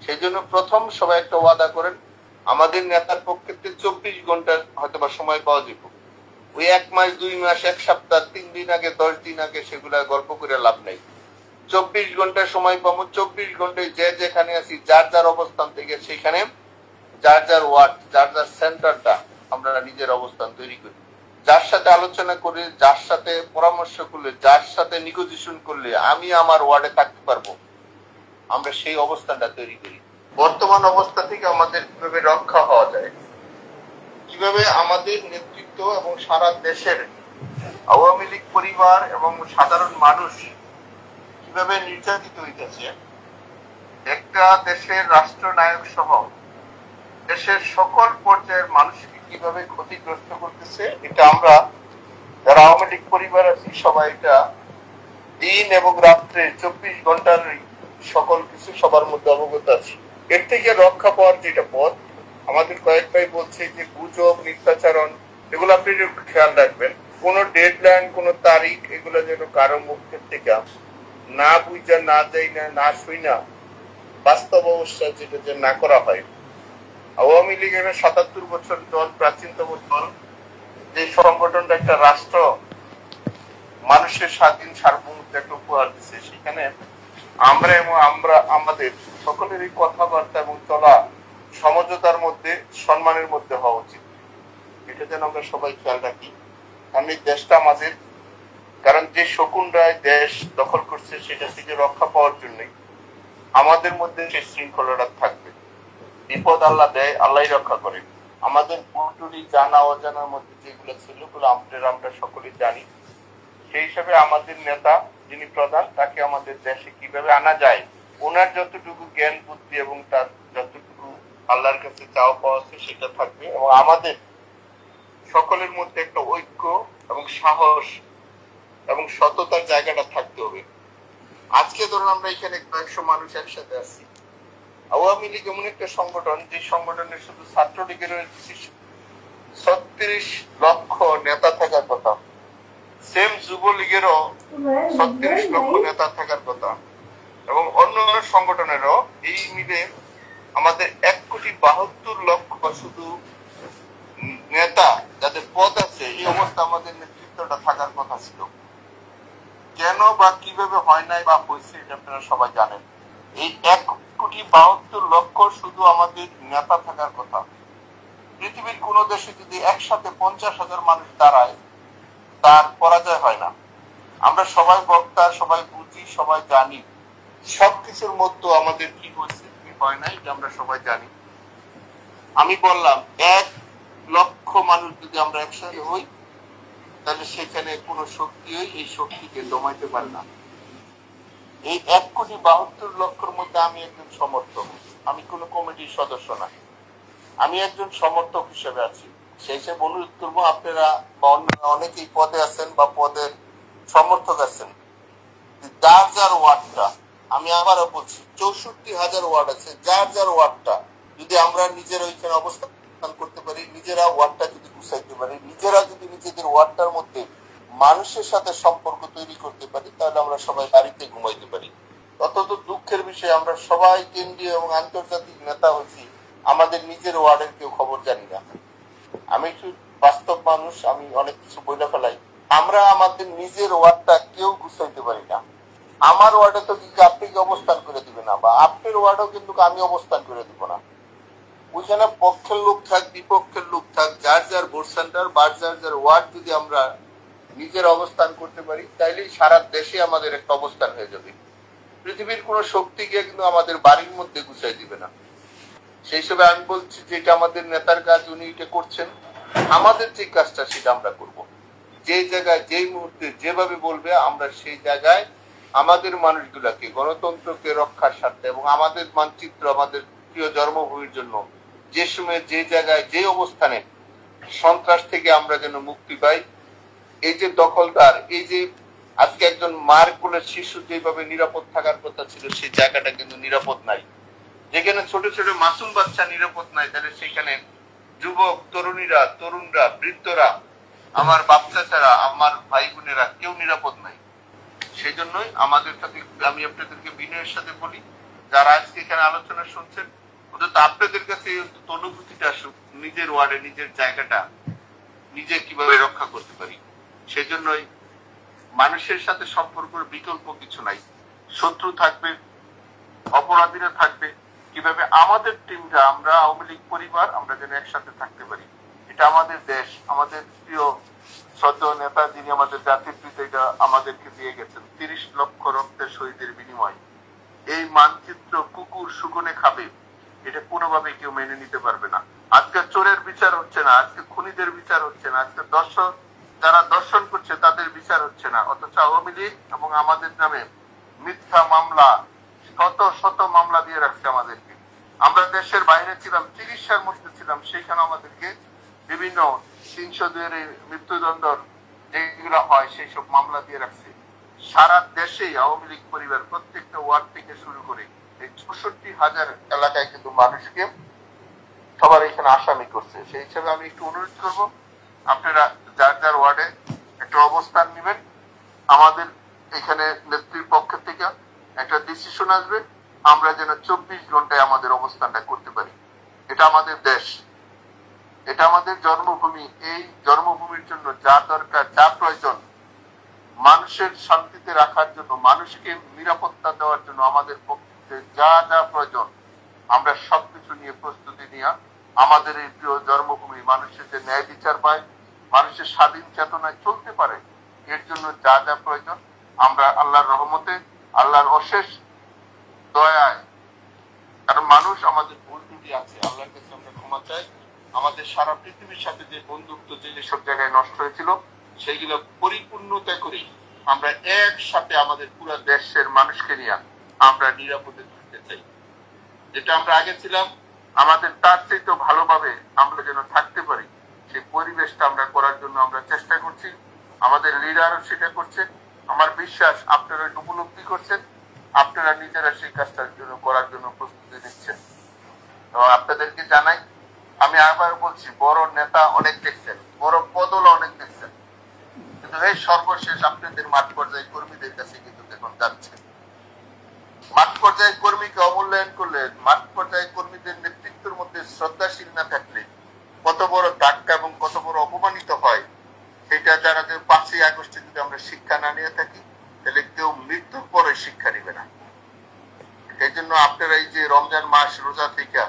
সেই জন্য প্রথম সবাই একটা ওয়াদা করেন, আমাদের নেতার পক্ষে 24 ঘন্টার হয়তো বা সময় পাওয়া যেত। ওই 1 মাস 2 মাস 1 সপ্তাহ 3 দিন আগে 10 দিন আগে সেগুলা গল্প করে লাভ নাই। 24 ঘন্টা সময় পাবো, 24 ঘন্টায় যে যেখানে আছি যার যার অবস্থান থেকে সেখানে যার যার ওয়ার্ড যার যার সেন্টারটা আমরা নিজের অবস্থান তৈরি করি, যার সাথে আলোচনা করে, যার সাথে পরামর্শ করলে, যার সাথে নিগোজিয়েশন করলে আমি আমার ওয়ার্ডে থাকতে পারবো, আমরা সেই অবস্থানটা তৈরি করি। বর্তমান অবস্থা থেকে আমাদের কিভাবে রক্ষা হওয়া যায়, কিভাবে আমাদের নেতৃত্ব এবং সারা দেশের আওয়ামী লীগ পরিবার এবং সাধারণ মানুষ কিভাবে নির্যাতিত হইতেছে, একটা দেশের রাষ্ট্রনায়ক সহ দেশের সকল পর্যায়ের মানুষকে কিভাবে ক্ষতিগ্রস্ত করতেছে, এটা আমরা যারা আওয়ামী লীগ পরিবার আছি সবাই এটা দিন এবং রাত্রে 24 ঘন্টার সকল কিছু সবার মধ্যে অবগত আছি। এর থেকে রক্ষা পাওয়ার যেটা পথ, আমাদের কয়েক ভাই বলছে যে গুজব, মিথ্যাচারণ, এগুলো আপনি খেয়াল রাখবেন। কোন ডেডলাইন, কোন তারিখ, এগুলো যেন কারো মুখের থেকে না বুঝা, না যাই না, না শুই না, বাস্তব অবস্থা যেটা যে না করা হয়। আওয়ামী লীগের 77 বছর দল, প্রাচীনতম দল, যে সংগঠনটা একটা রাষ্ট্র মানুষের স্বাধীন সার্বভৌমত্ব একটা উপহার দিচ্ছে, সেখানে আমরা এবং আমরা আমাদের সকলেরই কথাবার্তা এবং চলা সমঝোতার মধ্যে, সম্মানের মধ্যে হওয়া উচিত। এটা যেন আমরা সবাই খেয়াল রাখি, কারণ এই দেশটা আমাদের, কারণ যে শকুনরায় দেশ দখল করছে সেটা থেকে রক্ষা পাওয়ার জন্যই আমাদের মধ্যে সেই শৃঙ্খলাটা থাকবে। বিপদ আল্লাহ দেয়, আল্লাহই রক্ষা করে। আমাদের পুরোপুরি জানা অজানার মধ্যে যেগুলো ছিল ওগুলো আমরা সকলেই জানি। সেই হিসাবে আমাদের নেতা যিনি প্রধান, তাকে আমাদের দেশে কিভাবে আনা যায়, ওনার যতটুকু জ্ঞান বুদ্ধি এবং তার যতটুকু আল্লাহর কাছে চাওয়া পাওয়া আছে সেটা থাকবে, এবং আমাদের সকলের মধ্যে একটা ঐক্য এবং সাহস এবং সততার জায়গাটা থাকতে হবে। আজকে ধরুন আমরা এখানে 100 মানুষ একসাথে আছি। আওয়ামী লীগ এমন একটা সংগঠন, যে সংগঠনের শুধু ছাত্রলীগের 36 লক্ষ নেতা থাকার কথা, সেম যুবলীগেরও 36 লক্ষ নেতা থাকার কথা, এবং অন্য সংগঠনেরও এই মিলে আমাদের 1,72,00,000 শুধু নেতা যাদের পদ আছে, এই অবস্থা আমাদের নেতৃত্বটা থাকার কথা ছিল। কেন বা কিভাবে হয় নাই বা হয়েছে এটা আপনারা সবাই জানেন। এই 1,72,00,000 শুধু আমাদের নেতা থাকার কথা। পৃথিবীর কোন দেশে যদি একসাথে 50,000 মানুষ দাঁড়ায়, তার পরাজয় হয় না। আমরা সবাই বক্তা, সবাই বুঝি, সবাই জানি সবকিছুর মধ্যে আমাদের কি হয়েছে কি হয় না, এটা আমরা সবাই জানি। আমি বললাম 1 লক্ষ মানুষ যদি আমরা একসাথে হই, তাহলে সেখানে কোন শক্তি এই শক্তিকে দমাইতে পারে না। এই 1,72,00,000 মধ্যে আমি একজন সমর্থক, আমি কোন কমিটির সদস্য না, আমি একজন সমর্থক হিসেবে আছি। সেই হিসেবে অনুরোধ করবো, আপনারা অনেকেই পদে আছেন বা পদের সমর্থক আছেন, যার যার ওয়ার্ডটা, আমি আবারও বলছি 64,000 ওয়ার্ড আছে, যার যার ওয়ার্ডটা যদি আমরা নিজেরা ওইখানে অবস্থান করতে পারি, নিজেরা ওয়ার্ডটা যদি গুছাইতে পারি, নিজেরা যদি নিজেদের ওয়ার্ডটার মধ্যে মানুষের সাথে সম্পর্ক তৈরি করতে পারি, তাহলে আমরা সবাই বাড়িতে ঘুমাইতে পারি। অত্যন্ত দুঃখের বিষয়, আমরা সবাই কেন্দ্রীয় এবং আন্তর্জাতিক নেতা হচ্ছি, আমাদের নিজের ওয়ার্ডের কেউ খবর জানি না। আমি একটু বাস্তব মানুষ, আমি অনেক কিছু বইলে ফেলাই। আমরা আমাদের নিজের ওয়ার্ডটা কেউ গুছাইতে পারি না। আমার ওয়ার্ডে তো কিন্তু আপনি অবস্থান করে দিবে না, বা আপনার ওয়ার্ডেও কিন্তু আমি অবস্থান করে দিব না। ওইখানে পক্ষের লোক থাক, বিপক্ষের লোক থাক, যার যার ভোট সেন্টার বা যার যার ওয়ার্ড যদি আমরা নিজের অবস্থান করতে পারি, তাইলে সারা দেশে আমাদের একটা অবস্থান হয়ে যাবে। পৃথিবীর কোন শক্তি গিয়ে কিন্তু আমাদের বাড়ির মধ্যে গুছাই দিবে না। সেই হিসেবে আমি বলছি যে এটা আমাদের নেতার কাজ, উনি এটা করছেন। আমাদের যে কাজটা সেটা আমরা করব। যে জায়গায় যেই মুহূর্তে যেভাবে বলবে, আমরা সেই জায়গায় আমাদের মানুষগুলাকে, গণতন্ত্রকে রক্ষার স্বার্থে এবং আমাদের মানচিত্র, আমাদের প্রিয় জন্মভূমির জন্য যে সময় যে জায়গায় যে অবস্থানে সন্ত্রাস থেকে আমরা যেন মুক্তি পাই। এই যে দখলদার, এই যে আজকে একজন মার কোলের শিশু যেভাবে নিরাপদ থাকার কথা ছিল, সেই জায়গাটা কিন্তু নিরাপদ নাই। যেখানে ছোট ছোট মাসুম বাচ্চা নিরাপদ নাই, তাহলে সেখানে যুবক, তরুণীরা, তরুণরা, বৃদ্ধরা, আমার বাচ্চা ছাড়া আমার ভাই বোনেরা কেউ নিরাপদ নাই। সেই জন্যই আমাদের সাথে, আমি আপনাদেরকে বিনয়ের সাথে বলি, যারা আজকে এখানে আলোচনা শুনছেন, অন্তত আপনাদের কাছে অনুভূতিটা আসুক, নিজের ওয়ার্ডে নিজের জায়গাটা নিজে কিভাবে রক্ষা করতে পারি। সেজন্যই মানুষের সাথে সম্পর্কের বিকল্প কিছু নাই। শত্রু থাকবে, অপরাধীরা থাকবে, কিভাবে আমাদের টিমটা, আমরা আওয়ামী লীগ পরিবার, আমরা যেন একসাথে থাকতে পারি। এটা আমাদের দেশ, আমাদের প্রিয় শ্রদ্ধেয় নেতা যিনি আমাদের জাতির পিতা, এটা আমাদেরকে দিয়ে গেছেন 30 লক্ষ রক্তের শহীদের বিনিময়। এই মানচিত্র কুকুর শুকনে খাবে, এটা কোনোভাবে কেউ মেনে নিতে পারবে না। আজকে চোরের বিচার হচ্ছে না, আজকে খুনিদের বিচার হচ্ছে না, আজকে দর্শক যারা দর্শন করছে তাদের বিচার হচ্ছে না, অথচ আওয়ামী লীগ এবং আমাদের নামে মিথ্যা মামলা, শত শত মামলা দিয়ে রাখছে আমাদেরকে। আমরা দেশের বাইরে ছিলাম, চিকিৎসার মধ্যে ছিলাম, সেখানে আমাদেরকে বিভিন্ন 302 মৃত্যুদণ্ড যেগুলো হয় সেই সব মামলা দিয়ে রাখছে। সারা দেশেই আওয়ামী লীগ পরিবার প্রত্যেকটা ওয়ার্ড থেকে শুরু করে এই 64,000 এলাকায় কিন্তু মানুষকে সবার এখানে আসামি করছে। সেই হিসাবে আমি একটু অনুরোধ করবো, আপনারা যার যার ওয়ার্ডে একটা অবস্থান নেবেন। আমাদের এখানে নেত্রীর পক্ষ থেকে একটা ডিসিশন আসবে, আমরা যেন 24 ঘন্টায় আমাদের অবস্থানটা করতে পারি। এটা আমাদের দেশ, এটা আমাদের জন্মভূমি। এই জন্মভূমির জন্য যা দরকার, যা প্রয়োজন, মানুষের শান্তিতে রাখার জন্য, মানুষকে নিরাপত্তা দেওয়ার জন্য আমাদের পক্ষে যা যা প্রয়োজন, আমরা সবকিছু নিয়ে প্রস্তুতি নিয়ে আমাদের এই প্রিয় জন্মভূমি মানুষের যে ন্যায় বিচার পায়, মানুষের স্বাধীন চেতনায় চলতে পারে, এর জন্য যা যা প্রয়োজন আমরা আল্লাহর রহমতে, আল্লাহর অশেষ দয়ায়, কারণ মানুষ আমাদের ভুল ত্রুটি আছে, আল্লাহর কাছে আমরা ক্ষমা চাই। আমাদের সারা পৃথিবীর সাথে যে বন্ধুত্ব যেসব জায়গায় নষ্ট হয়েছিল সেইগুলো পরিপূর্ণতা করি আমরা একসাথে আমাদের পুরো দেশের মানুষকে নিয়ে আমরা নিরাপদে থাকতে চাই। যেটা আমরা আগে ছিলাম, আমাদের তার চেয়ে ভালোভাবে আমরা যেন থাকতে পারি, সেই পরিবেশটা আমরা করার জন্য আমরা চেষ্টা করছি। আমাদের লিডারও সেটা করছে। আমার বিশ্বাস আপনারা উপলব্ধি করছেন, আপনারা নিজেরা সেই কাজটার জন্য করার জন্য প্রস্তুতি নিচ্ছেন। তো আপনাদেরকে জানাই, আমি আবার বলছি, বড় নেতা অনেক দেখছেন, বড় পদল অনেক দেখছেন, কিন্তু এই সর্বশেষ আপনাদের মাঠ পর্যায়ে কর্মীদের কাছে কিন্তু এখন যাচ্ছে। মাঠ পর্যায়ে কর্মীকে অমূল্যায়ন করলে, মাঠ পর্যায়ে কর্মীদের নেতৃত্বের মধ্যে শ্রদ্ধাশীল না থাকলে কত বড় ধাক্কা এবং কত বড় অপমানিত হয়, সেটা যারা 5ই আগস্টে যদি আমরা শিক্ষা না নিয়ে থাকি, তাহলে কেউ মৃত্যুর পরে শিক্ষা নিবে না। এই জন্য আপনারা এই যে রমজান মাস রোজা থেকে,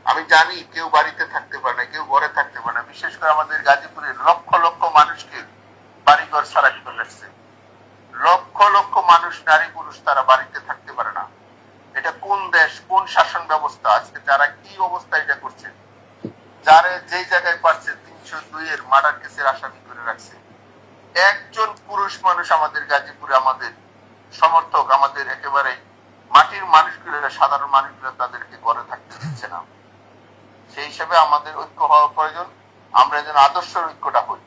আমি জানি কেউ বাড়িতে থাকতে পারে না, কেউ ঘরে থাকতে পারে না। বিশেষ করে আমাদের গাজীপুরে লক্ষ লক্ষ মানুষকে বাড়িঘর ছাড়া করে রাখছে, লক্ষ লক্ষ মানুষ, নারী পুরুষ, তারা বাড়িতে থাকতে পারে না। এটা কোন দেশ, কোন শাসন ব্যবস্থা? আজকে যারা কি অবস্থা এটা করছে, যারা যেই জায়গায় পারছে 302 মার্ডার কেসের আসামি করে রাখছে। একজন পুরুষ মানুষ আমাদের গাজীপুরে, আমাদের সমর্থক, আমাদের একেবারে মাটির মানুষগুলো, সাধারণ মানুষগুলো তাদেরকে ঘরে থাকতে দিচ্ছে না। সেই হিসাবে আমাদের ঐক্য হওয়া প্রয়োজন। আমরা যেন আদর্শের ঐক্যটা হই।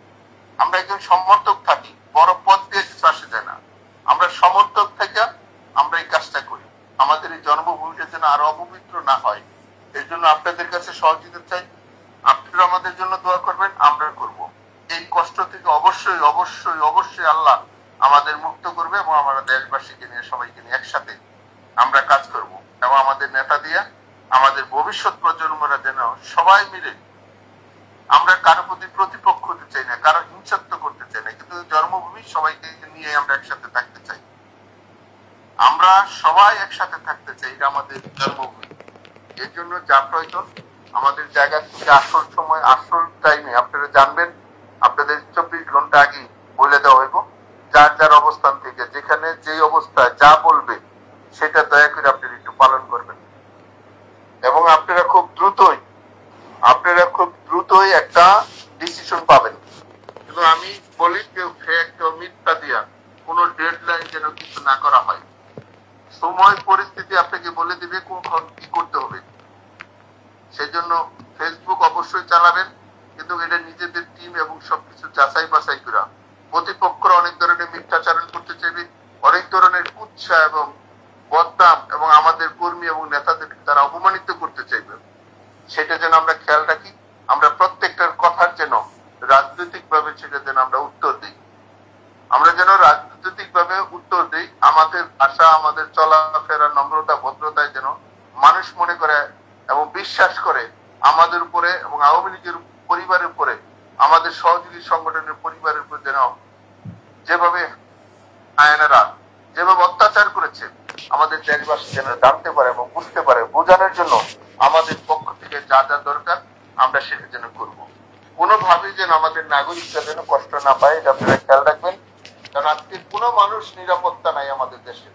আমরা একজন সমর্থক থাকি, বড় পদ দিয়ে কিছু আসে যায় না। আমরা সমর্থক থেকে আমরা এই কাজটা করি, আমাদের এই জন্মভূমিটা যেন আরো অপবিত্র না হয়। এর জন্য আপনাদের কাছে সহযোগিতা চাই। আপনারা আমাদের জন্য দোয়া করবেন, আমরা করব। এই কষ্ট থেকে অবশ্যই অবশ্যই অবশ্যই আল্লাহ আমাদের মুক্ত করবে এবং আমরা দেশবাসীকে নিয়ে, সবাইকে নিয়ে একসাথে আমরা কাজ করব। এবং আমাদের নেতা দিয়ে আমাদের ভবিষ্যৎ প্রজন্মরা যেন সবাই মিলে, আমরা কারো প্রতি প্রতিপক্ষ হতে চাই না, কারো হিংসাত্ব করতে চাই না, কিন্তু জন্মভূমি সবাইকে নিয়ে আমরা একসাথে থাকতে চাই। আমরা সবাই একসাথে থাকতে চাই, এটা আমাদের জন্মভূমি। এর জন্য যা প্রয়োজন আমাদের জায়গা থেকে আসল সময়, আসল টাইমে আপনারা জানবেন, আপনাদের 24 ঘন্টা আগে বলে দেওয়া হইব। যার যার অবস্থান থেকে যেখানে যে অবস্থায় যা বলবে সেটা দয়া করে আপনারা একটু পালন করবেন। এবং আপনারা খুব দ্রুতই একটা ডিসিশন পাবেন। কিন্তু আমি বলি, কেউ ফেক, কেউ মিথ্যা দিয়া কোনো ডেডলাইন যেন কিছু না করা হয়। সময় পরিস্থিতি আপনাকে বলে দিবে কখন কি করতে হবে। সেজন্য ফেসবুক অবশ্যই চালাবেন, কিন্তু এটা নিজেদের টিম এবং সবকিছু যাচাই বাছাই করা। প্রতিপক্ষরা অনেক ধরনের মিথ্যাচারণ করতে চাইবে, অনেক ধরনের কুৎসা এবং বদনাম এবং আমাদের কর্মী এবং নেতাদের তারা অপমানিত করতে চাইবে। সেটা যেন আমরা খেয়াল রাখি, আমরা প্রত্যেকটার কথার যেন রাজনৈতিক ভাবে সেটা যেন আমরা উত্তর দিই। আমরা যেন রাজনৈতিক ভাবে উত্তর দিই, আমাদের ভাষা, আমাদের চলাফেরা, নম্রতা, ভদ্রতায় যেন মনে করে এবং বিশ্বাস করে আমাদের উপরে এবং আওয়ামী লীগের পরিবারের উপরে, আমাদের সহযোগী সংগঠনের পরিবারের উপর যেন যেভাবে আয়নারা যেভাবে অত্যাচার করেছে, আমাদের দেশবাসী যেন জানতে পারে এবং বুঝতে পারে, বোঝানোর জন্য আমাদের পক্ষ থেকে যা যা দরকার আমরা সেটা যেন করবো। কোনোভাবেই যেন আমাদের নাগরিকরা যেন কষ্ট না পায়, এটা আপনারা খেয়াল রাখবেন। কারণ আজকে কোনো মানুষ নিরাপত্তা নাই আমাদের দেশে।